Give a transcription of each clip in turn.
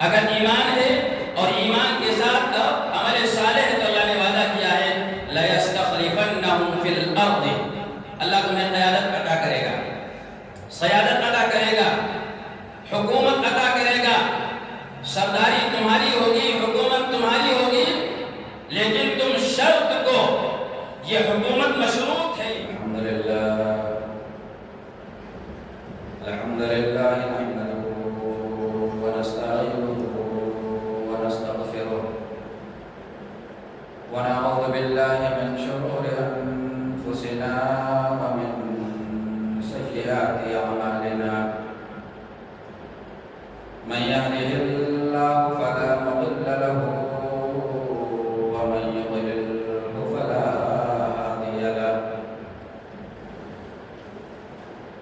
اگر ایمان ہے اور ایمان کے ساتھ عمل صالح ہے تو اللہ نے وعدہ کیا ہے لَيَسْتَخْلِفَنَّهُمْ فِي الْأَرْضِ، اللہ تمہیں قیادت عطا کرے گا، سیادت عطا کرے گا، حکومت عطا کرے گا، سرداری تمہاری ہوگی، حکومت تمہاری ہوگی، لیکن تم شرط کو، یہ حکومت مشروط ہے۔ الحمدللہ نحمده ونستعینه ونستغفره ونعوذ باللہ من شرور انفسنا ومن سیئات اعمالنا من يهده الله فلا مضل له ومن يضلل فلا هادي له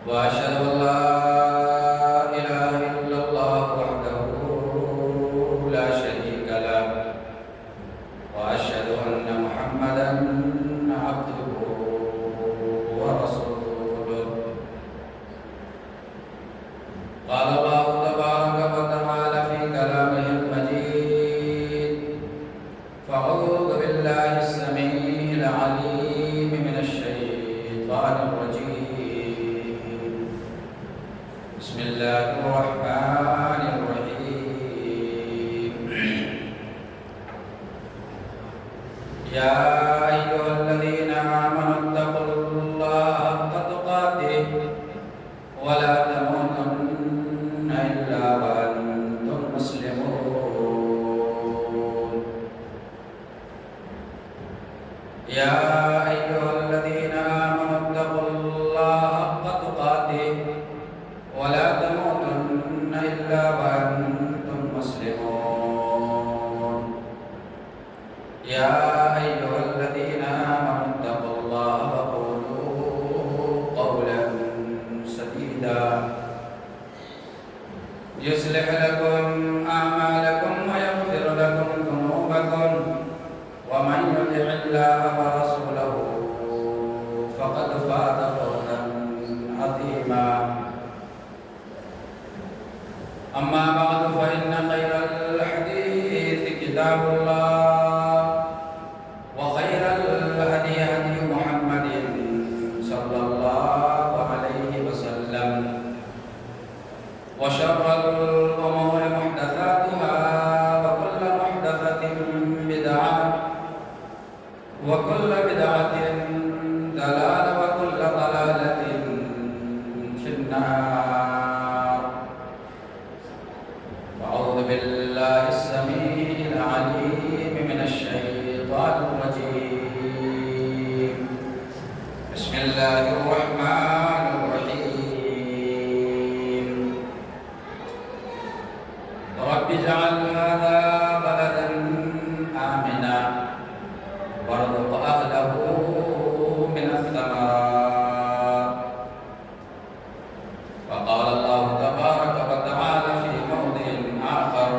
واشهد ان لا اله الا الله وحده لا شريك له واشهد ان محمدا عبده ورسوله قال الله تبارك وتعالى في كلامه المجيد فأعوذ بالله السميع العليم من الشيطان الرجيم بسم الله الرحمن الرحيم يا أيها الذين آمنوا اتقوا الله حق تقاته ولا تموتن إلا وأنتم مسلمون يا أيها الذين آمنوا اتقوا الله حق تقاته ولا تموتن إلا وأنتم مسلمون يا أيها الذين آمنوا اتقوا الله وقولوا قولا سديدا يصلح لكم أعمالكم ويغفر لكم ذنوبكم ومن يطع الله ورسوله فقد فاز فوزا عظيما أما بعد فإن خير الحديث كتاب الله وخير الهدي هدي محمد صلى الله عليه وسلم وشر الأمور محدثاتها وكل محدثة بدعة وكل بدعة ضلالة وكل ضلالة في النار أعوذ بالله السميع العليم من الشيطان الرجيم بسم الله الرحمن الرحيم رب اجعل هذا بلدا آمنا وارزق أهله من الثمرات وقال الله تبارك وتعالى في موضع آخر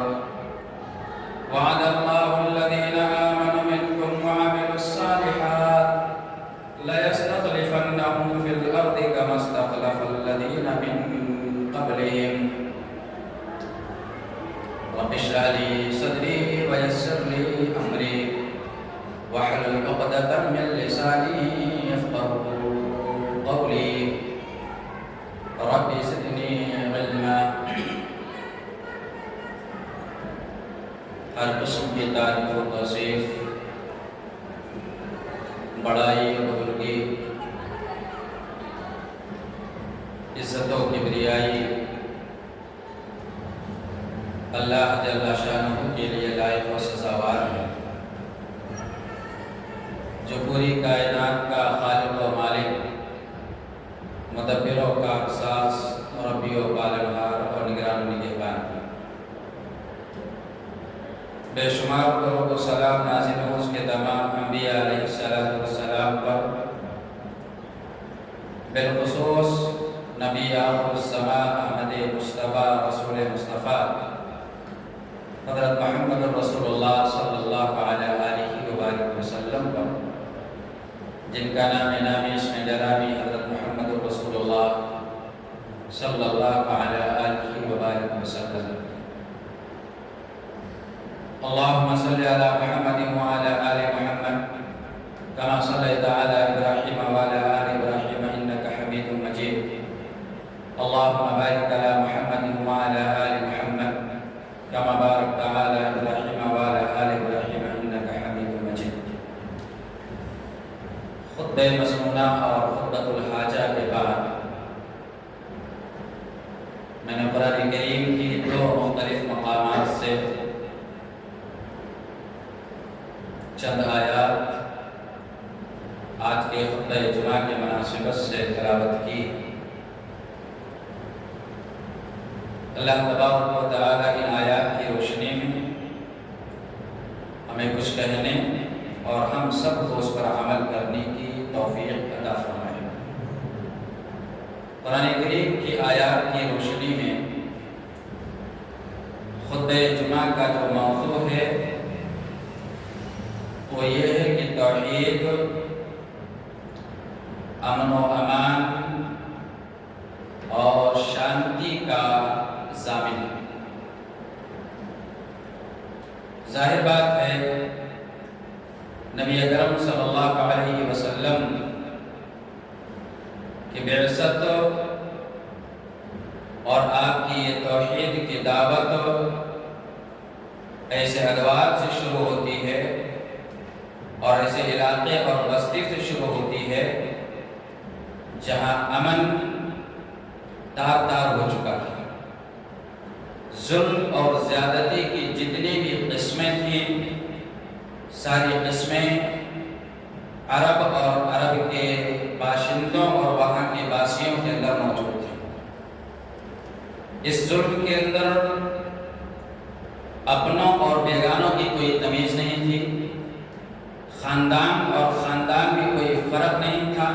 وعد الله الذين آمنوا منكم وعملوا الصالحات ليستخلفنهم في الأرض كما استخلف الذين من قبلهم رب اشرح لي صدري ويسر لي أمري واحلل عقدة من لساني يفقهوا قولي رب زدني علما ہر قسم کی تعریف و توصیف بڑائی و بزرگی عزت و کبریائی اللہ جل شانہ کے لیے لائق و سزاوار ہے، جو پوری کائنات کا خالق و مالک، مدبر و کارساز، مربی و پالنہار اور نگران و نگہبان ہے۔ بے شمار درود و سلام نازل ہو اس کے تمام انبیاء علیہ السلام پر، بالخصوص نبی آخر السماء احمد مصطفیٰ رسول مصطفیٰ حضرت محمد رسول اللہ صلی اللہ علیہ وآلہ وسلم پر، جن کا نام نامی اسم جلالی حضرت محمد رسول اللہ صلی اللہ علیہ وآلہ وسلم اللهم صل على محمد وعلى آل محمد كما صليت على إبراهيم وعلى آل إبراهيم إنك حميد مجيد. اللهم بارك على محمد وعلى آل محمد كما باركت على إبراهيم وعلى آل إبراهيم إنك حميد مجيد. خطبہ مسنونہ اور خطبۃ الحاجہ کے بعد میں نے قرآن کریم کی دو مختلف مقامات سے چند آیات آج کے خطبہ جمعہ کے مناسبت سے تلاوت کی. اللہ تبارک و تعالیٰ ان آیات کی روشنی میں ہمیں کچھ کہنے اور ہم سب کو اس پر عمل کرنے کی توفیق عطا فرمائے. قرآن کریم کی آیات کی روشنی میں خطبہ جمعہ کا جو موضوع ہے وہ یہ ہے کہ توحید امن و امان اور شانتی کا ضامن ہے. ظاہر بات ہے نبی اکرم صلی اللہ علیہ وسلم کی بعثت اور آپ کی یہ توحید کی دعوت ایسے ادوار سے شروع ہوتی ہے اور ایسے علاقے اور بستی سے شروع ہوتی ہے جہاں امن تار تار ہو چکا تھا. ظلم اور زیادتی کی جتنی بھی قسمیں تھیں ساری قسمیں عرب اور عرب کے باشندوں اور وہاں کے باسیوں کے اندر موجود تھیں. اس ظلم کے اندر اپنوں اور بیگانوں کی کوئی تمیز نہیں تھی. خاندان اور خاندان میں کوئی فرق نہیں تھا.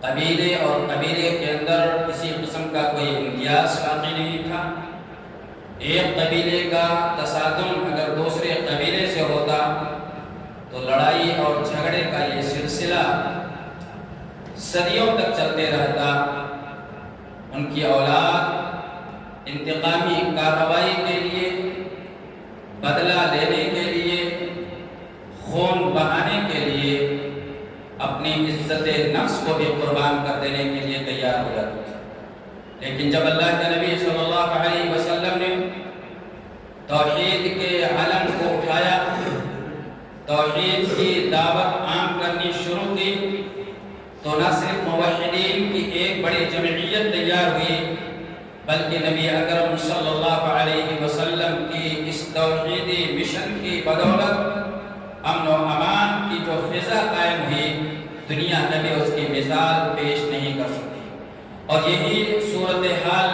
قبیلے اور قبیلے کے اندر کسی قسم کا کوئی امتیاز باقی نہیں تھا. ایک قبیلے کا تصادم اگر دوسرے قبیلے سے ہوتا تو لڑائی اور جھگڑے کا یہ سلسلہ صدیوں تک چلتے رہتا. ان کی اولاد انتقامی کارروائی کے لیے، بدلہ لینے کے لیے، خون بہانے کے لیے اپنی عزت نفس کو بھی قربان کر دینے کے لیے تیار ہو جاتے تھے. لیکن جب اللہ کے نبی صلی اللہ علیہ وسلم نے توحید کے علم کو اٹھایا، توحید کی دعوت عام کرنی شروع کی، تو نہ صرف موحدین کی ایک بڑی جمعیت تیار ہوئی بلکہ نبی اکرم صلی اللہ علیہ وسلم کی اس توحیدی مشن کی بدولت امن و امان کی جو فضا قائم ہوئی دنیا کبھی اس کی مثال پیش نہیں کر سکتی. اور یہی صورتحال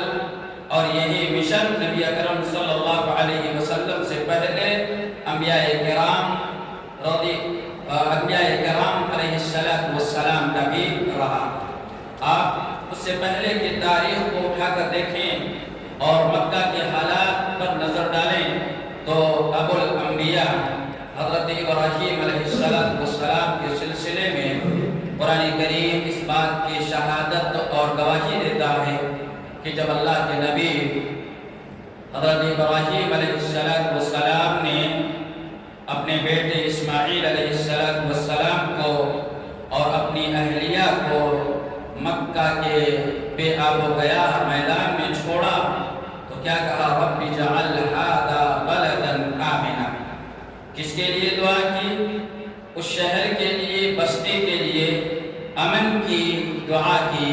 اور یہی مشن نبی اکرم صلی اللہ علیہ وسلم سے پہلے انبیاء کرام علیہ السلام کا بھی رہا. آپ اس سے پہلے کی تاریخ کو اٹھا کر دیکھیں اور مکہ کے حالات پر نظر ڈالیں تو ابو الانبیاء حضرت ابراہیم علیہ السلام کے سلسلے میں قرآن کریم اس بات کی شہادت اور گواہی دیتا ہے کہ جب اللہ کے نبی حضرت ابراہیم علیہ السلام نے اپنے بیٹے اسماعیل علیہ السلام کو اور اپنی اہلیہ کو مکہ کے بے آب و گیاہ میدان میں چھوڑا تو کیا کہا؟ رب اجعل ھذا بلدا آمنا. کس کے لیے دعا کی؟ اس شہر کے لیے، بستی کے لیے امن کی دعا کی.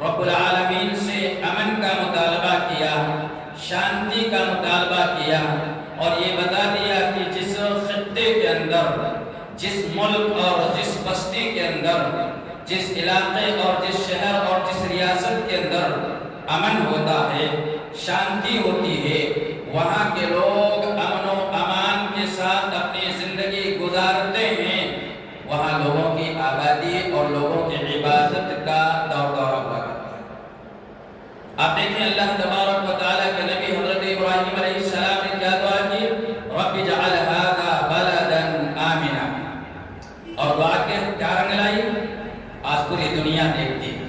رب العالمین سے امن کا مطالبہ کیا، شانتی کا مطالبہ کیا اور یہ بتا دیا کہ جس خطے کے اندر، جس ملک اور جس بستی کے اندر، جس علاقے اور جس شہر اور جس ریاست کے اندر امن ہوتا ہے، شانتی ہوتی ہے، وہاں کے لوگ امن و امان کے ساتھ اپنی زندگی گزارتے ہیں، وہاں لوگوں کی آبادی اور لوگوں کی عبادت کا دور دورہ ہوا کرتا ہے. آپ دیکھیں اللہ تبارک و تعالیٰ کے نبی حضرت ابراہیم علیہ السلام نے کیا دعا کی؟ رب اجعل ھذا بلدا آمنا. اور دعا کے کیا رنگ لائی؟ آج پوری دنیا دیکھتی ہے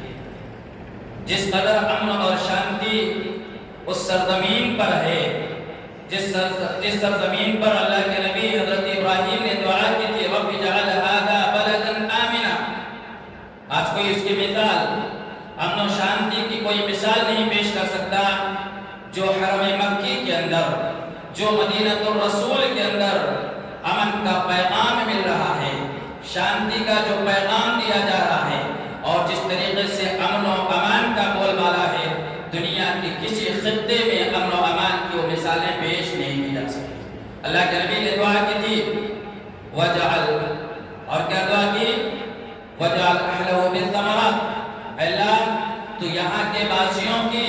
جس قدر امن اور شانتی اس سرزمین پر ہے. جس سرزمین پر اللہ کے نبی حضرت ابراہیم نے دعا کی تھی رب اجعل ھذا بلدا آمنا، آج کوئی اس کی مثال، امن و شانتی کی کوئی مثال نہیں پیش کر سکتا جو حرم مکی کے اندر، جو مدینہ الرسول کے اندر امن کا پیغام مل رہا ہے، شانتی کا جو پیغام دیا جا رہا ہے، اور جس طریقے سے امن و امان کا بول بالا ہے، دنیا کے کسی خطے میں امن و امان کی وہ مثالیں پیش نہیں کی جا سکتی۔ اللہ کے نبی نے دعا کی تھی وجعل، اور کیا دعا کی؟ وجعل اہلہ بالثمرات، اللہ تو یہاں کے باسیوں کی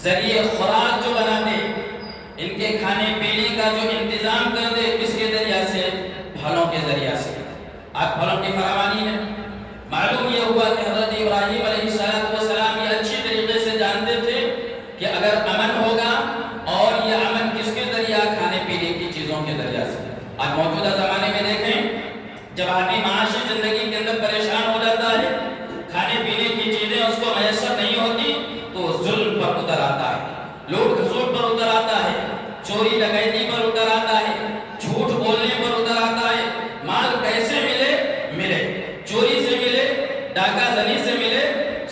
ذریعے خوراک جو بنا دے، ان کے کھانے پینے کا جو انتظام کر دے، کس کے ذریعہ سے؟ پھلوں کے ذریعہ سے۔ آج پھلوں کی فراوانی ہے۔ معلوم یہ ہوا کہ حضرت ابراہیم علیہ السلام یہ اچھی طریقے سے جانتے تھے کہ اگر امن ہوگا، اور یہ امن کس کے ذریعہ؟ کھانے پینے کی چیزوں کے ذریعہ سے۔ آج موجودہ زمانے میں دیکھیں، جب آدمی معاشی زندگی کے اندر پریشان ہو جاتا ہے، کھانے پینے کی چیزیں اس کو میسر نہیں ہوتی، تو ظلم پر اتر آتا ہے، لوٹ کھسوٹ پر اتر آتا ہے، چوری ڈکیتی پر اتر آتا ہے، جھوٹ بولنے پر اتر آتا ہے۔ مال کیسے ملے؟ ملے، چوری سے ملے، ڈاکہ زنی سے ملے،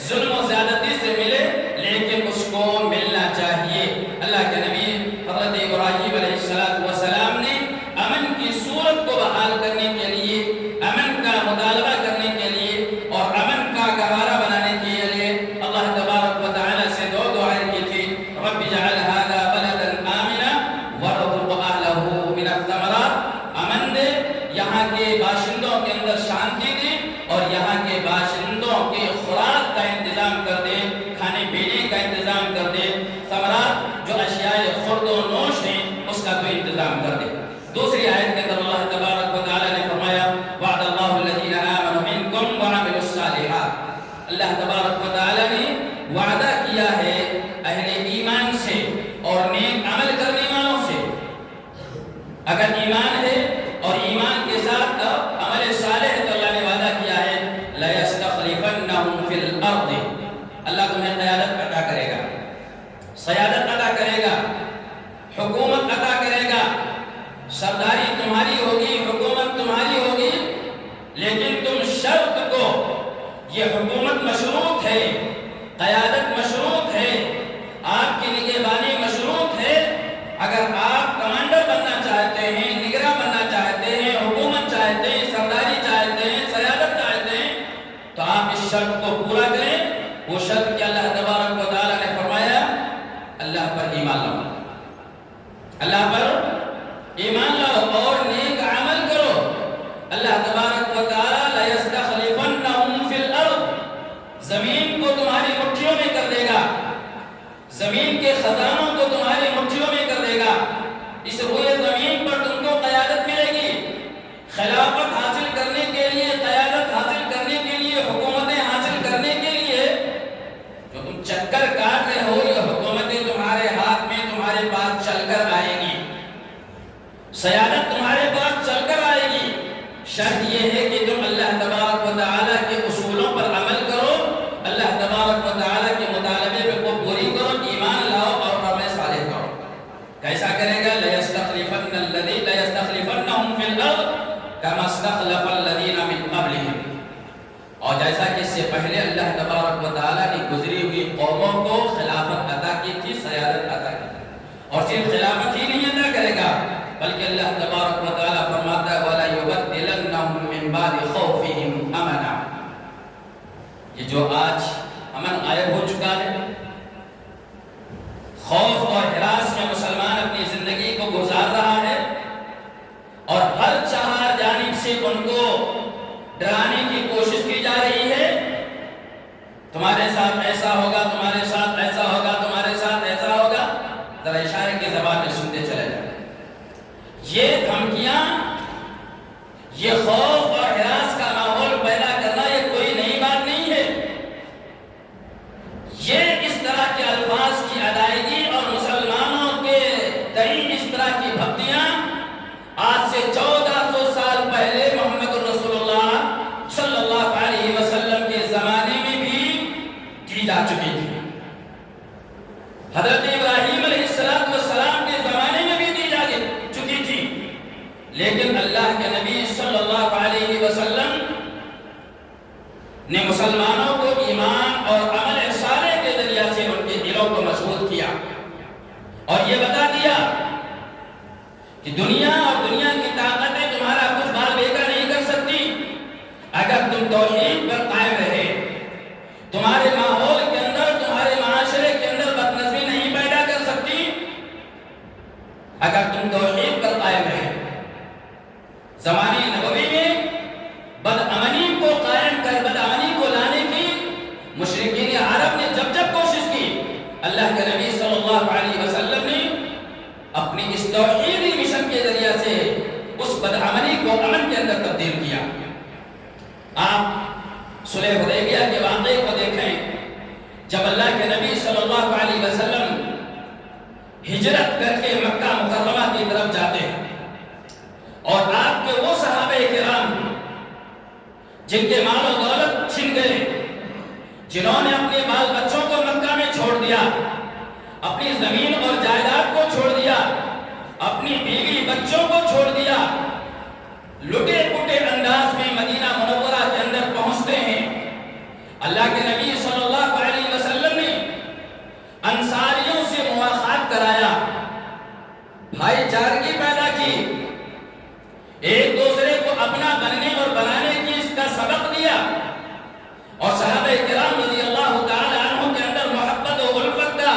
ظلم و زیادتی سے ملے، لیکن اس کو ملنا چاہیے۔ اللہ کے نبی حضرت ابراہیم علیہ السلام نے امن کی صورت کو بحال کرنے کے لیے، امن کا مطالبہ کرنے کے لیے، اور امن کا گہوارہ بنانے کے لیے اللہ تبارک و تعالی سے دو دعائیں کی تھی، رب اجعل ھذا بلدا آمنا وارزق اہلہ من الثمرات، امن دے، یہاں کے باشندوں کے اندر شانتی دے، اور یہاں کے باشندوں کے خوراک کا انتظام کر دے، کھانے پینے کا انتظام کر دے، ثمرات جو اشیاء خورد و نوش ہیں اس کا تو انتظام کر دے۔ دوسری آیت کے اندر اللہ تبارک و تعالی نے فرمایا وعد اللہ الذین آمنوا منکم وعملوا الصالحات، اللہ تبارک و تعالی نے وعدہ کیا ہے اہل ایمان سے اور نیک عمل کرنے والوں سے۔ اگر ایمان ہے اور ایمان کے ساتھ عمل صالح تو اللہ نے وعدہ کیا ہے لَيَسْتَخْلِفَنَّهُمْ فِي الْأَرْضِ، اللہ تمہیں قیادت عطا کرے گا، سیادت عطا کرے گا، حکومت عطا کرے گا، سرداری تمہاری ہوگی، حکومت تمہاری ہوگی، لیکن تم شرط کو، یہ حکومت مشروط ہے، قیادت مشروط ہے، آپ کی نگہبانی مشروط ہے۔ اگر آپ کمانڈر بننا چاہتے ہیں، نگراں بننا چاہتے ہیں، حکومت چاہتے ہیں، سرداری چاہتے ہیں، سیادت چاہتے ہیں، تو آپ اس شرط کو پورا کریں۔ وہ شرط کہ اللہ تبارک و تعالی نے فرمایا اللہ پر ایمان لاؤ، اللہ پر ایمان لاؤ اور نیک عمل کرو۔ اللہ تبارک و تعالی لَيَسْتَخْلِفَنَّهُمْ فِي الْأَرْضِ، زمین کو تمہاری مٹھیوں میں کر دے گا، زمین کے خزانوں کو تمہاری مٹھیوں میں کر دے گا، اس روئے زمین پر تم کو قیادت ملے گی۔ خلافت حاصل کرنے کے لیے، قیادت حاصل کرنے کے لیے، حکومتیں حاصل کرنے کے لیے جو تم چکر کاٹ رہے ہو، یہ حکومتیں تمہارے ہاتھ میں، تمہارے پاس چل کر آئے گی، سیادت تمہارے پاس چل کر آئے گی۔ شرط یہ ہے کہ تم اللہ تبارک و تعالی کے اصولوں پر عمل کرو، اللہ تبارک و تعالی کے مطالبے کو پوری کرو، ایمان لاؤ اور عمل صالح کرو۔ کیسا کرے گا؟ لَيَسْتَخْلِفَنَّهُمْ فِي الْأَرْضِ كَمَا اسْتَخْلَفَ الَّذِينَ مِنْ قَبْلِهِمْ، اور جیسا کہ اس سے پہلے اللہ تبارک و تعالی نے گزری ہوئی قوموں کو خلافت عطا کی تھی، سیادت عطا کی تھی، اور صرف خلافت ہی نہیں عطا کرے گا بلکہ اللہ تبارک و تعالی فرماتا ہے وَلَيُبَدِّلَنَّهُم مِّن بَعْدِ خَوْفِهِمْ أَمَنًا، یہ جو آج امن غائب ہو چکا ہے، خوف اور ہراس میں مسلمان اپنی زندگی کو گزار رہا ہے، اور ہر چہار جانب سے ان کو ڈرانے کی کوشش کی جا رہی ہے، تمہارے ساتھ ایسا ہوگا، تمہارے ساتھ ایسا ہوگا، تمہارے ساتھ ایسا ہوگا، ذرا اشارے کی زبان میں سنتے چلے جائیں۔ یہ دھمکیاں، یہ خوف اور ہراس کا ماحول پیدا کرنا یہ کوئی نئی بات نہیں ہے، یہ اس طرح کے الفاظ کی ادائیگی اور مسلمانوں کے تئیں اس طرح کی بھکتیاں آج سے 1400 سال پہلے محمد الرسول اللہ صلی اللہ علیہ وسلم کے زمانے میں بھی کی جا چکی تھی۔ حضرت ابراہیم علیہ السلام مسلمانوں کو ایمان اور عمل صالح کے ذریعہ سے ان کے دلوں کو مضبوط کیا اور یہ بتا دیا کہ دنیا اور دنیا کی طاقتیں تمہارا کچھ بال بیکا نہیں کر سکتی اگر تم توحید پر قائم رہے، تمہارے ماحول کے اندر، تمہارے معاشرے کے اندر بدنظمی نہیں پیدا کر سکتی اگر تم توحید پر قائم رہے۔ زمانے نبوی میں بدامنی کو قائم کر، بدامنی کو لانے کی مشرکین عرب نے جب جب کوشش کی، اللہ کے نبی صلی اللہ علیہ وسلم نے اپنی اس توحیدی مشن کے ذریعہ سے اس بدامنی کو امن کے اندر تبدیل کیا۔ آپ صلح حدیبیہ کے واقعے کو دیکھیں، جب اللہ کے نبی صلی اللہ علیہ وسلم ہجرت کر کے مکہ مکرمہ کی طرف جاتے ہیں اور آپ کے وہ صحابہ کرام جن کے مال و دولت چھن گئے، جنہوں نے اپنے بال بچوں کو مکہ میں چھوڑ دیا، اپنی زمین اور جائیداد کو چھوڑ دیا، اپنی بیوی بچوں کو چھوڑ دیا، لٹے پٹے انداز میں مدینہ منورہ کے اندر پہنچتے ہیں۔ اللہ کے نبی صلی اللہ علیہ وسلم نے انصاریوں سے مواخات کرایا، بھائی چارگی پیدا کی، ایک دوسرے کو اپنا بننے اور بنانے کی اس کا سبق دیا اور صحابہ کرام رضی اللہ تعالی عنہ کے اندر محبت و الفت کا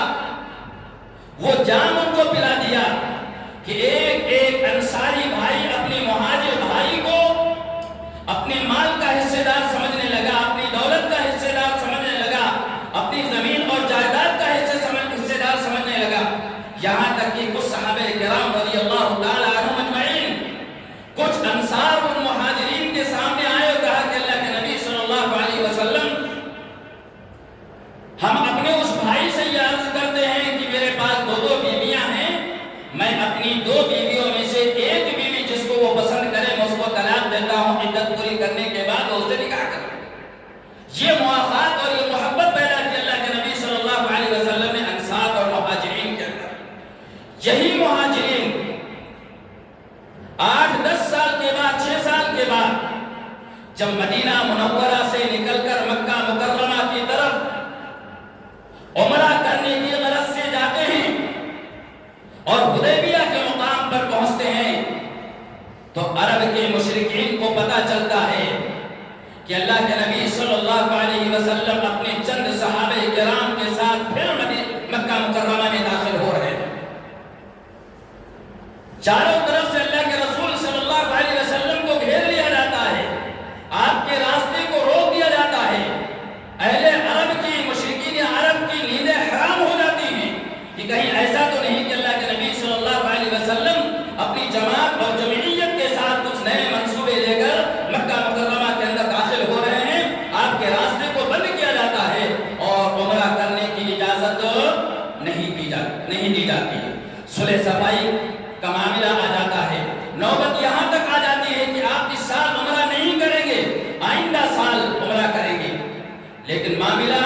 وہ جام ان کو پلا دیا کہ ایک ایک انصاری بھائی اپنے مہاجر بھائی کو اپنے مال کا حصے دار سمجھنے لگا، اپنی دولت کا حصے دار سمجھنے لگا، اپنی زمین اور جائیداد کا حصے دار سمجھنے لگا، یہاں تک کہ کچھ صحابہ کرام رضی اللہ تعالی عنہم اجمعین، کچھ انصار اور مہاجرین کے سامنے آئے اور کہا کہ اللہ کے نبی صلی اللہ علیہ وسلم، ہم اپنے اس بھائی سے یہ عرض کرتے ہیں کہ میرے پاس دو بیویاں ہیں، میں اپنی دو بیویوں میں سے ایک بیوی جس کو وہ پسند کرے میں اس کو طلاق دیتا ہوں، عدت پوری کرنے کے بعد اس سے نکاح کروں۔ یہ موافقت اور یہ محبت پیدا کی اللہ کے نبی صلی اللہ علیہ وسلم نے انصار اور مہاجرین کے اندر۔ یہی مہاجرین 8-10 سال کے بعد، 6 سال کے بعد جب مدینہ منورہ سے نکل کر مکہ مکرمہ کی طرف عمرہ کرنے کی غرض سے جاتے ہیں اور حدیبیہ کے مقام پر پہنچتے ہیں تو عرب کے مشرکین کو پتہ چلتا ہے کہ اللہ کے نبی صلی اللہ علیہ وسلم اپنے چند صحابہ کرام کے ساتھ پھر مکہ مکرمہ میں داخل ہو رہے ہیں۔ چاروں طرف سے اللہ کے رسول صلی اللہ علیہ وسلم کو گھیر لیا جاتا ہے، آپ کے راستے کو روک دیا جاتا ہے، اہل عرب کی، مشرکین عرب کی نیندیں حرام ہو جاتی ہیں کہ کہیں ایسا تو نہیں کہ اللہ کے نبی صلی اللہ علیہ وسلم اپنی جماعت اور جمعیت کے ساتھ کچھ نئے منصوبے لے کر مکہ مکرمہ کے اندر داخل ہو رہے ہیں، آپ کے راستے کو بند کیا جاتا ہے اور عمرہ کرنے کی اجازت نہیں دی جاتی ہے۔ صلح صفائی کا معاملہ آ جاتا ہے، نوبت یہاں تک آ جاتی ہے کہ آپ اس سال عمرہ نہیں کریں گے، آئندہ سال عمرہ کریں گے، لیکن معاملہ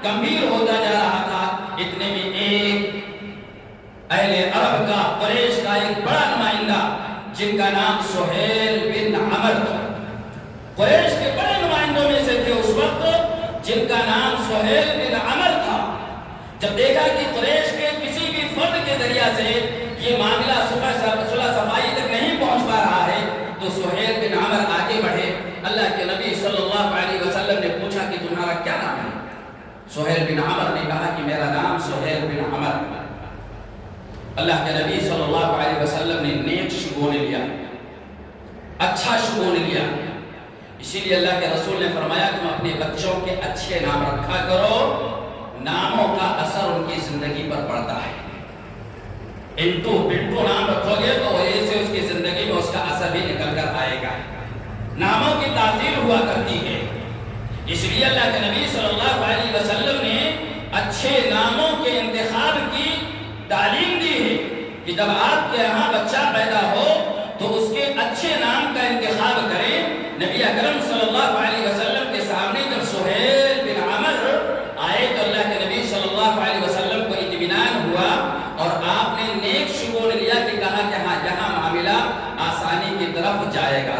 گمبھیر ہوتا جا رہا تھا۔ اتنے میں ایک اہل عرب کا، قریش کا ایک بڑا نمائندہ جن کا نام سہیل بن عمر تھا، قریش کے بڑے نمائندوں میں سے تھے اس وقت جن کا نام سہیل بن عمر تھا، جب دیکھا کہ قریش کے کسی بھی فرد کے ذریعہ سے یہ معاملہ صلح صفائی تک نہیں پہنچ پا رہا ہے تو سہیل بن عمر آگے بڑھے۔ اللہ کے نبی صلی اللہ علیہ وسلم نے پوچھا کہ تمہارا کیا نام ہے؟ سہیل بن عمر نے کہا کہ میرا نام سہیل بن عمر۔ اللہ کے نبی صلی اللہ علیہ وسلم نے نیک شگون لیا، اچھا شگون لیا، اسی لیے اللہ کے رسول نے فرمایا تم اپنے بچوں کے اچھے نام رکھا کرو، ناموں کا اثر ان کی زندگی پر پڑتا ہے۔ انٹو بنٹو نام رکھو گے تو وجہ سے اس کی زندگی میں اس کا اثر بھی نکل کر آئے گا۔ ناموں کی تاثیر ہوا کرتی ہے، اس لیے اللہ کے نبی صلی اللہ علیہ وسلم نے اچھے ناموں کے انتخاب کی تعلیم دی ہے کہ جب آپ کے یہاں بچہ پیدا ہو تو اس کے اچھے نام کا انتخاب کریں۔ نبی اکرم صلی اللہ علیہ وسلم کے سامنے جب سہیل بن عمر آئے تو اللہ کے نبی صلی اللہ علیہ وسلم کو اطمینان ہوا اور آپ نے نیک شگون لیا کہ کہا کہ ہاں یہاں معاملہ آسانی کی طرف جائے گا۔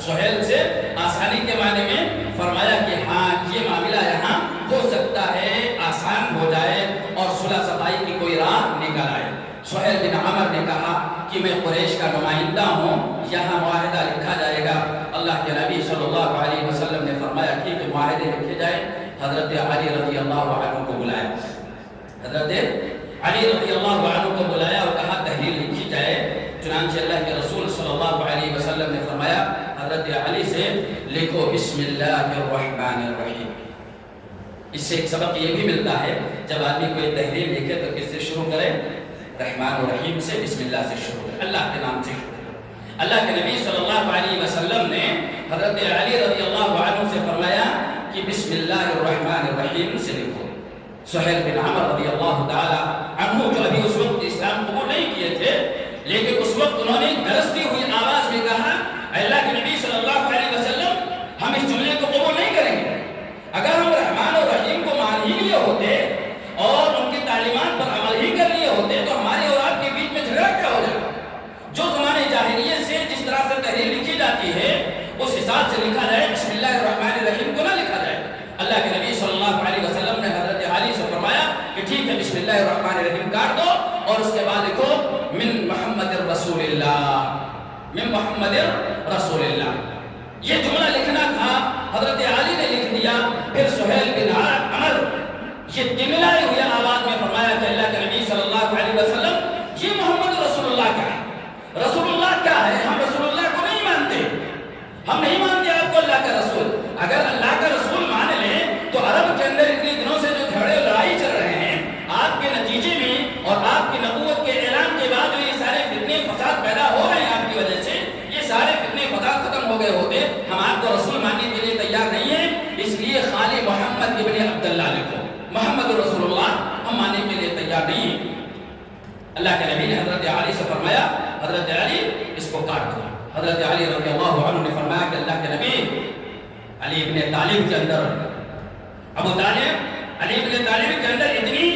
سہیل سے آسانی کے معنی میں فرمایا کہ ہاں کہ میں قریش کا نمائندہ ہوں، یہاں معاہدہ لکھا جائے گا۔ اللہ کے نبی صلی اللہ علیہ وسلم نے فرمایا ٹھیک ہے معاہدے لکھے جائیں۔ حضرت علی رضی اللہ عنہ کو بلایا، حضرت علی رضی اللہ عنہ کو بلایا اور کہا تحریر لکھی جائے۔ چنانچہ اللہ کے رسول صلی اللہ علیہ وسلم نے فرمایا حضرت علی سے لکھو بسم اللہ الرحمن الرحیم۔ اس سے ایک سبق یہ بھی ملتا ہے جب آدمی کوئی تحریر لکھے تو کس سے شروع کرے؟ رحمان الرحیم سے، بسم اللہ سے شروع کرے، اللہ کے نام سے شروع کرے۔ اللہ کے نبی صلی اللہ علیہ وسلم نے حضرت علی رضی اللہ عنہ سے فرمایا کہ بسم اللہ الرحمن الرحیم سے لکھو۔ سہیل بن عمر رضی اللہ تعالی عنہ جو ابھی اس وقت اسلام قبول نہیں کیے تھے، لیکن اس وقت انہوں نے گرجتی ہوئی آواز میں کہا اللہ کے نبی صلی اللہ علیہ وسلم ہم اس جملے کو قبول نہیں کریں گے۔ اگر ہم رحمان اور رحیم کو مان ہی لیے ہوتے اور ان کی تعلیمات پر عمل ہی کر لیے ہوتے تو ہمارے اور آپ کے بیچ میں جھگڑا کیا ہو جائے؟ جو زمانے جاہلیت سے جس طرح سے تحریر لکھی جاتی ہے اس حساب سے لکھا جائے، بسم اللہ الرحمن الرحیم کو نہ لکھا جائے۔ اللہ کے نبی صلی اللہ علیہ وسلم نے حضرت علی سے فرمایا کہ ٹھیک ہے بسم اللہ الرحمن الرحیم کاٹ دو اور اس کے بعد لکھو من محمد رسول اللہ، من محمد رسول اللہ۔ یہ جملہ لکھنا تھا، حضرت علی نے لکھ دیا۔ پھر سہیل بن عمر یہ تملائے ہوئے آواز میں فرمایا کہ اللہ کے نبی صلی اللہ علیہ وسلم یہ محمد رسول اللہ کیا ہے؟ رسول اللہ کیا ہے؟ ہم رسول اللہ کو نہیں مانتے، ہم نہیں مانتے آپ کو اللہ کا رسول۔ اگر اللہ کا رسول مان لیں تو عرب کے اندر اتنے دنوں سے جو جھگڑے اور لڑائی چل رہے ہیں آپ کے نتیجے میں اور آپ کی نبوت کے اعلان کے بعد یہ سارے فتنے فساد پیدا ہو رہے ہیں آپ کی وجہ سے، یہ سارے فتنے فساد ختم ہو گئے ہوتے، ہم آپ کو رسول ماننے کے لیے تیار نہیں ہیں، اس لیے خالی محمد ابن عبداللہ لکھو، محمد رسول اللہ ہم ماننے کے لیے تیار نہیں ہیں۔ اللہ کے نبی نے حضرت علی سے فرمایا حضرت علی اس کو کاٹ دو۔ حضرت علی رضی اللہ عنہ نے فرمایا کہ اللہ کے نبی علی ابن طالب کے اندر، ابو طالب علی ابن طالب کے اندر اتنی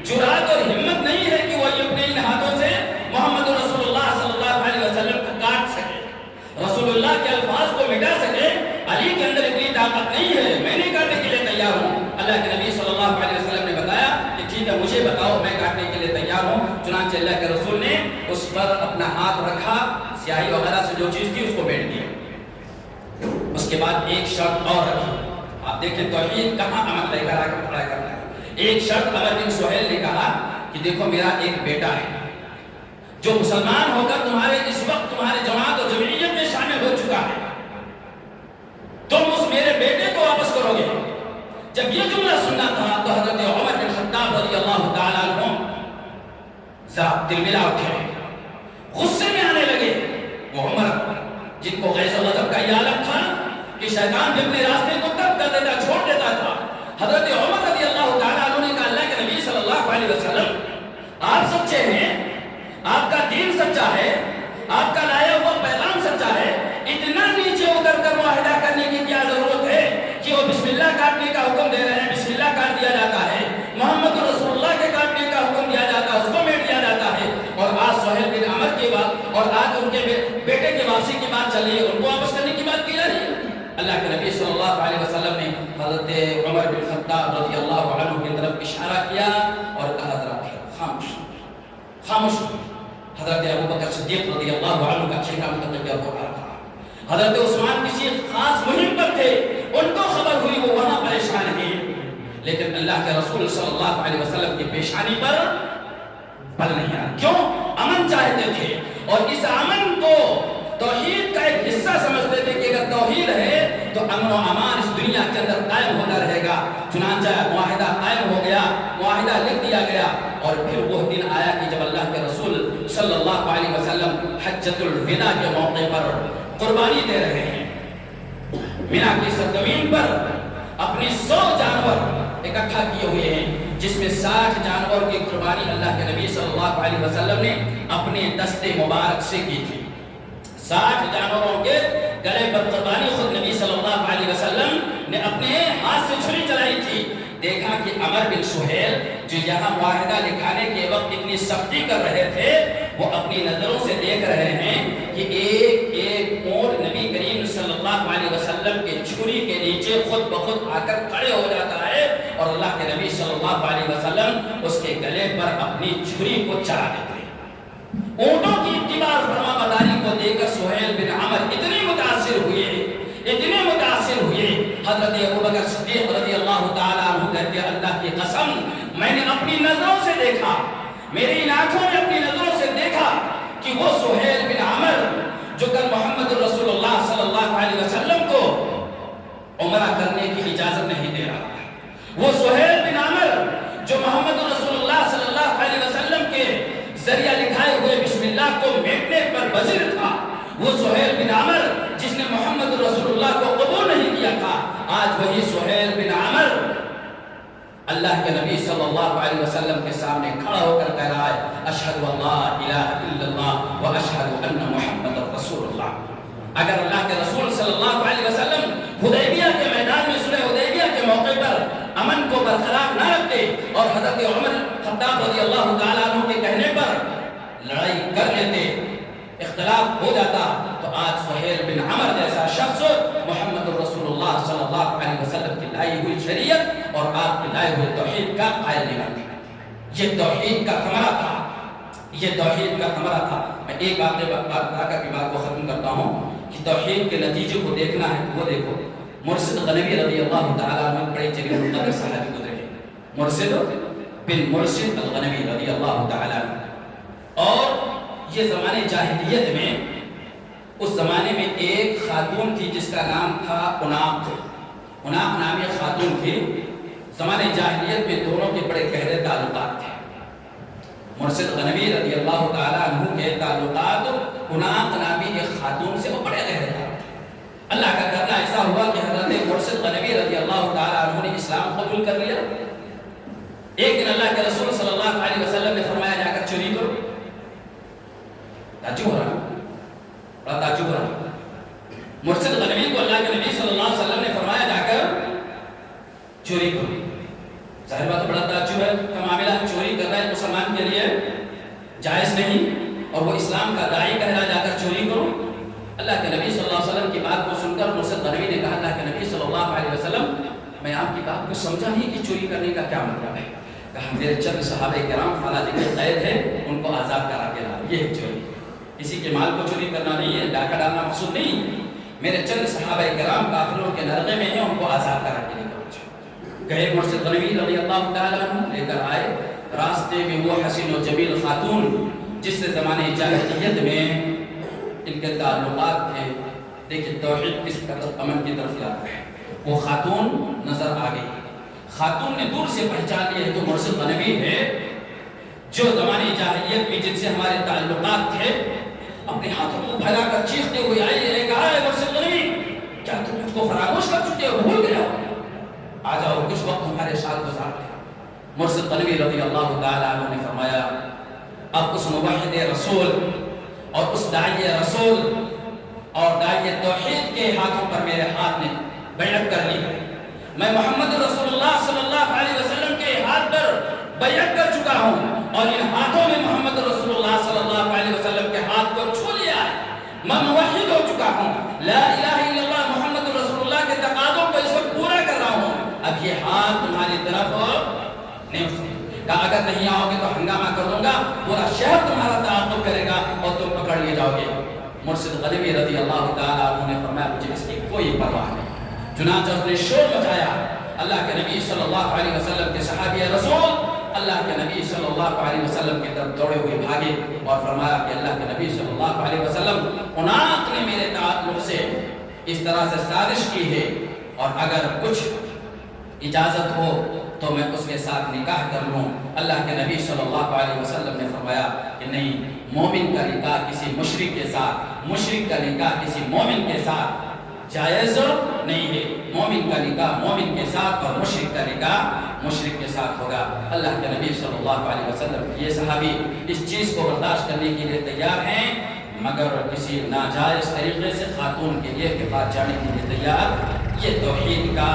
جرات اور ہمت نہیں ہے کہ وہ اپنے ان ہاتھوں سے محمد رسول اللہ صلی اللہ علیہ وسلم کو کاٹ سکے، رسول اللہ کے الفاظ کو مٹا سکے۔ علی کے اندر اتنی طاقت نہیں ہے، میں نہیں کاٹنے کے لیے تیار ہوں۔ اللہ کے نبی صلی اللہ علیہ وسلم نے بتایا کہ ٹھیک ہے مجھے بتاؤ، میں کاٹنے کے لیے تیار ہوں۔ چنانچہ اللہ کے رسول نے اس پر اپنا ہاتھ رکھا، سیاہی وغیرہ سے جو چیز تھی اس کو بیٹھ دیا۔ اس کے بعد ایک شرط اور رکھی، آپ دیکھیں توحید کہاں عمل لے کر آ کر کھڑا کرنا ہے۔ ایک شرط عمر بن سہیل نے کہا کہ دیکھو میرا ایک بیٹا ہے جو مسلمان ہو کر تمہارے اس وقت تمہارے جماعت اور جمعیت میں شامل ہو چکا ہے، تم اس میرے بیٹے کو واپس کرو گے۔ جب یہ جملہ سننا تھا تو حضرت عمر بن خطاب رضی اللہ تعالیٰ عنہ ذرا تلملا اٹھے، غصے میں آنے لگے۔ وہ عمر جن کو غیظ و غضب کا یہ عالم تھا کہ شیطان بھی اپنے راستے کو ترک کر دیتا، چھوڑ دیتا تھا، حضرت عمر رضی اللہ تعالیٰ عنہ نے کہا اللہ کے نبی صلی اللہ علیہ وسلم آپ سچے ہیں، آپ کا دین سچا ہے، آپ کا لایا ہوا پیغام سچا ہے، اتنا نیچے اتر کر معاہدہ کرنے کی کیا ضرورت ہے کہ وہ بسم اللہ کاٹنے کا حکم دے رہے ہیں، بسم اللہ کاٹ دیا جاتا ہے، محمد رسول اللہ کے کاٹنے کا حکم دیا جاتا ہے، اس کو میٹ دیا جاتا ہے، اور آج سہیل بن عمر کی بات اور آج ان کے بیٹے کی واپسی کی بات چل رہی ہے، ان کو واپس کرنے کی بات کی جا رہی ہے۔ اللہ کے نبی صلی اللہ علیہ وسلم نے حضرت عمر بن خطاب رضی اللہ عنہ کی طرف اشارہ کیا اور کہا ذرا خاموش خاموش۔ حضرت ابوبکر صدیق رضی اللہ عنہ کا چہرہ متغیر ہو رہا تھا، حضرت عثمان کسی خاص مہم پر تھے، ان کو خبر ہوئی وہ وہاں پریشان ہیں، لیکن اللہ کے رسول صلی اللہ علیہ وسلم کی پیشانی پر بل نہیں آیا۔ کیوں؟ امن چاہتے تھے، اور اس امن کو توحید کا ایک حصہ سمجھتے تھے کہ اگر توحید ہے تو امن و امان اس دنیا کے اندر قائم ہوتا رہے گا۔ چنانچہ معاہدہ قائم ہو گیا، معاہدہ لکھ دیا گیا، اور پھر وہ دن آیا کہ جب اللہ کے رسول صلی اللہ علیہ وسلم حجۃ الوداع کے موقع پر قربانی دے رہے ہیں، مینا کی سرزمین پر اپنے 100 جانور اکٹھا کیے ہوئے ہیں، جس میں 60 جانور کی قربانی اللہ کے نبی صلی اللہ علیہ وسلم نے اپنے دستے مبارک سے کی تھی۔ 60 جانوروں کے گلے پر قربانی خود نبی صلی اللہ علیہ وسلم نے اپنے ہاتھ سے چھری چلائی تھی۔ دیکھا کہ عمر بن سہیل جو یہاں معاہدہ لکھانے کے وقت اتنی سختی کر رہے تھے، وہ اپنی نظروں سے دیکھ رہے ہیں کہ ایک ایک اونٹ نبی کریم صلی اللہ علیہ وسلم کے چھری کے نیچے خود بخود آ کر کھڑے ہو جاتا ہے، اور اللہ کے نبی صلی اللہ علیہ وسلم اس کے گلے پر اپنی چھری کو چلا دیتے ہیں۔ اونٹوں کی اتباع اور فرما برداری کو دیکھ کر سہیل بن عمر اتنے متاثر ہوئے حضرت ابوبکر صدیق رضی اللہ تعالیٰ عنہ کہتے ہیں اللہ کی قسم میں نے اپنی نظروں سے دیکھا، میری ان آنکھوں نے اپنی نظروں سے دیکھا کہ وہ سہیل بن عمر جو کل محمد رسول اللہ صلی اللہ علیہ وسلم کو عمرہ کرنے کی اجازت نہیں دے رہا ہے، وہ سہیل بن عمر جو محمد رسول اللہ صلی اللہ علیہ وسلم کے ذریعہ لکھائے ہوئے بسم اللہ کو میٹنے پر بزر تھا، وہ سہیل بن عمر جس نے محمد رسول اللہ کو قبول نہیں کیا تھا، آج وہی سہیل بن عمر اللہ کے نبی صلی اللہ علیہ وسلم کے سامنے کھڑا ہو کر کہہ رہا ہے اشہد اللہ الہ الا اللہ و اشہد ان محمد رسول اللہ۔ اگر اللہ کے رسول صلی اللہ علیہ وسلم حدیبیہ کے میدان میں صلح حدیبیہ کے موقع پر امن کو برقرار نہ رکھتے اور حضرت عمر خطاب رضی اللہ تعالیٰ عنہ کے کہنے پر لڑائی کر لیتے، اختلاف ہو جاتا، تو آج سہیل بن عمر جیسا شخص محمد رسول اللہ صلی اللہ علیہ وسلم کی لائی ہوئی شریعت اور آپ کی لائی ہوئی توحید کا قائل نہیں بنتا۔ یہ توحید کا ثمرہ تھا، یہ توحید کا ثمرہ تھا۔ میں ایک واقعہ کی بات کو ختم کرتا ہوں کہ توحید کے نتیجے کو دیکھنا ہے، وہ دیکھو مرشد غنوی رضی اللہ تعالیٰ عنہ بڑے جلیل القدر صحابی گزرے ہیں، مرشد بن مرشد الغنوی رضی اللہ تعالیٰ عنہ۔ اور یہ زمانے جاہلیت میں اس زمانے میں ایک خاتون تھی جس کا نام تھا عناق نامی خاتون تھی۔ زمانے جاہلیت میں دونوں کے بڑے گہرے تعلقات تھے، مرشد غنوی رضی اللہ تعالیٰ عنہ کے تعلقات عناق نامی ایک خاتون سے وہ بڑے گہرے تھے۔ اللہ کا کرنا ایسا ہوا کہ حضرت مرشد غنوی رضی اللہ تعالیٰ عنہ نے اسلام قبول کر لیا۔ ایک دن اللہ کے رسول صلی اللہ علیہ وسلم نے فرمایا جا کر چوری کرو۔ تعجب ہو رہا، بڑا تعجب ہو رہا۔ مرشد غنوی کو اللہ کے نبی صلی اللہ علیہ وسلم نے فرمایا جا کر چوری کرو۔ ظاہر بات بڑا تعجب ہے کہ معاملہ چوری کرنا ہے مسلمان کے لیے جائز نہیں، اور وہ اسلام کا داعی کہہ رہا جا کر چوری کرو۔ اللہ کے نبی صلی اللہ علیہ وسلم کی بات کو سن کر مرشد غنوی نے کہا اللہ کے نبی صلی اللہ علیہ وسلم میں آپ کی بات کو سمجھا نہیں کہ چوری کرنے کا کیا مطلب ہے۔ کہا میرے چند صحابہ کرام فلاں جگہ قید ہیں، ان کو آزاد کرا کے لاؤ، یہ ہے چوری۔ کسی کے مال کو چوری کرنا نہیں ہے، ڈاکہ ڈالنا مقصود نہیں، میرے چند صحابہ کرام کافروں کے نرغے میں ہیں، ان کو آزاد کرا کے لے کر گئے۔ مرشد غنوی رضی اللہ تعالیٰ عنہ لے کر آئے، راستے میں وہ حسین و جمیل خاتون جس سے زمانے جاہلیت میں ان کے تعلقات تھے، دیکھیں توحید کس قدر امن کی طرف لاتا ہے، وہ خاتون نظر آ گئی۔ خاتون نے دور سے پہچان لیا تو مرشد غنوی ہے جو زمانے جاہلیت میں جن سے ہمارے تعلقات تھے۔ اپنے ہاتھوں کو پھیلا کر چیختے ہوئے آئی، ایک آئے مرشد غنوی کیا تم مجھ کو فراموش کر چکے ہو، بھول گئے ہو؟ آ جاؤ کچھ وقت تمہارے ساتھ گزارتے ہیں۔ مرشد غنوی رضی اللہ تعالیٰ عنہ نے فرمایا اب اس موحد رسول اور اس داعی رسول اور داعی توحید کے ہاتھوں پر میرے ہاتھ نے بیعت کر لی، میں محمد رسول اللہ صلی اللہ علیہ وسلم کے ہاتھ پر بیعت کر چکا ہوں، اور ان ہاتھوں میں محمد رسول اللہ صلی اللہ علیہ وسلم کے ہاتھ کو چھو لیا ہے، میں موحد ہو چکا ہوں، لا الہ الا اللہ محمد رسول اللہ کے تقاضوں کو اس وقت پورا کر رہا ہوں، اب یہ ہاتھ تمہاری طرف نہیں ہو سکتا۔ کہا اگر نہیں آؤ گے تو ہنگامہ کر دوں گا، پورا شہر تمہارا تعاقب کرے گا اور تم پکڑ لیے جاؤ گے۔ مرشد غنوی رضی اللہ تعالیٰ عنہ نے فرمایا مجھے اس کی کوئی پرواہ نہیں۔ چنانچہ اس نے شور مچایا، اللہ کے نبی صلی اللہ علیہ وسلم کے صحابی رسول اللہ کے نبی صلی اللہ علیہ وسلم کی طرف دوڑے ہوئے بھاگے اور فرمایا کہ اللہ کے نبی صلی اللہ علیہ وسلم عناق نے میرے تعلق سے اس طرح سے سازش کی ہے، اور اگر کچھ اجازت ہو تو میں اس کے ساتھ نکاح کر لوں۔ اللہ کے نبی صلی اللہ علیہ وسلم نے فرمایا کہ نہیں، مومن کا نکاح کسی مشرک کے ساتھ، مشرک کا نکاح کسی مومن کے ساتھ جائز نہیں ہے۔ مومن کا نکاح مومن کے ساتھ اور مشرک کا نکاح مشرک کے ساتھ ہوگا۔ اللہ کے نبی صلی اللہ علیہ وسلم یہ صحابی اس چیز کو برداشت کرنے کے لیے تیار ہیں، مگر کسی ناجائز طریقے سے خاتون کے لیے کے پاس جانے کے لیے تیار۔ یہ توحید کا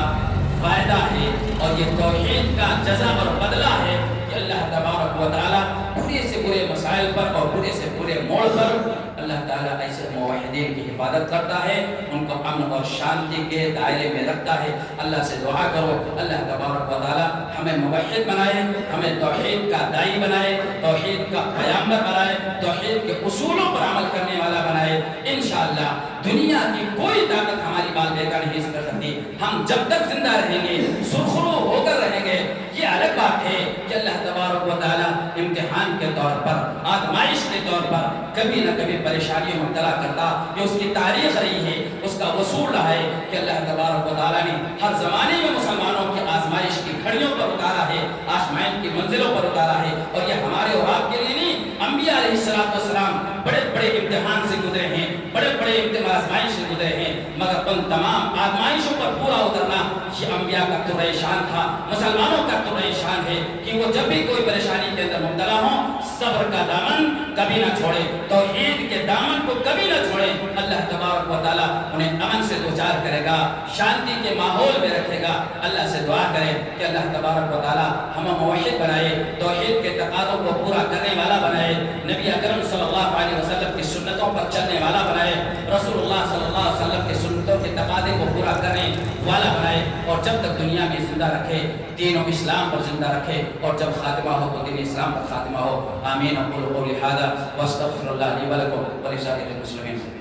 فائدہ ہے اور یہ توحید کا جزا اور بدلہ ہے کہ اللہ تبارک و تعالیٰ برے سے برے مسائل پر اور برے سے برے موڑ پر اللہ اللہ تعالیٰ ایسے موحدین کی حفاظت کرتا ہے، ان کو امن اور شانتی کے دائرے میں رکھتا ہے۔ اللہ سے دعا کرو اللہ تبارک و تعالیٰ ہمیں موحد بنائے، ہمیں توحید کا داعی بنائے، توحید کا پیامبر بنائے، توحید کے اصولوں پر عمل کرنے والا بنائے۔ انشاءاللہ دنیا کی کوئی طاقت ہماری بال بیکار نہیں کر سکتی۔ ہم جب تک زندہ رہیں گے، سرخرو ہو کر رہیں گے۔ یہ الگ بات ہے کہ اللہ تبارک و تعالیٰ امتحان کے طور پر، آزمائش کے طور پر کبھی نہ کبھی پریشانیوں میں مبتلا کرتا، یہ اس کی تاریخ رہی ہے، اس کا اصول رہا ہے کہ اللہ تبارک و تعالیٰ نے ہر زمانے میں مسلمانوں کی آزمائش کی گھڑیوں پر اتارا ہے، آزمائش کی منزلوں پر اتارا ہے۔ اور یہ ہمارے اور آپ کے لیے نہیں، انبیاء علیہ السلام بڑے بڑے امتحان سے گزرے ہیں، بڑے بڑے آزمائش سے گزرے ہیں، مگر ان تمام آزمائشوں پر پورا اترنا یہ انبیاء کا قرۂ شان تھا، مسلمانوں کا قرۂ شان ہے کہ وہ جب بھی کوئی پریشانی کے اندر مبتلا ہوں، صبر کا دامن کبھی نہ چھوڑے، توحید کے دامن کو کبھی نہ چھوڑے۔ اللہ تبارک و تعالیٰ انہیں امن سے دوچار کرے گا، شانتی کے ماحول میں رکھے گا۔ اللہ سے دعا کرے کہ اللہ تبارک و تعالیٰ ہمیں موحد بنائے، توحید کے تقاضوں کو پورا کرنے والا بنائے، نبی اکرم صلی اللہ علیہ وسلم کی سنتوں پر چلنے والا بنائے، رسول اللہ صلی اللہ علیہ وسلم کی سنتوں کے تقاضے کو پورا کرنے والا بنائے، اور جب تک دنیا میں زندہ رکھے دین و اسلام پر زندہ رکھے، اور جب خاتمہ ہو تو دین اسلام پر خاتمہ ہو۔ آمین۔ اقول قولی ھذا واستغفر اللہ لی ولکم ولسائر المسلمین۔